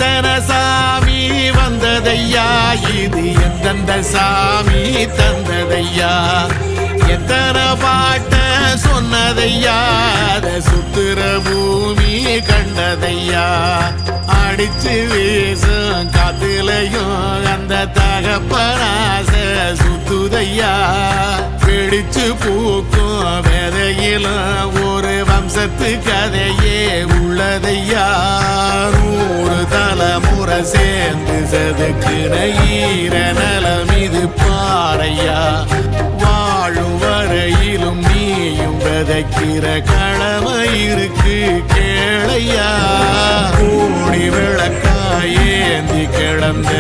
எத்தனை சாமி வந்ததையா, இது எந்தெந்த சாமி தந்ததையா, எத்தனை பாட்ட சொன்னதையா, அதை சுத்துற பூமி கண்டதையா, அடிச்சு வீசும் காத்துலையும் அந்த தகப்பனாச சுத்துதையா, பிடிச்சு பூக்கும் வேதையிலும் ஒரு வம்சத்து கதையே உள்ளதையா, 100 தலைமுறை சேர்ந்து செதுக்குற ஈர நலம் இது பாறையா, வாழும் வரையிலும் நீயும் விதைக்கிற கடமை இருக்கு கேளையா, கூடி விளக்காயேந்தி கிடந்த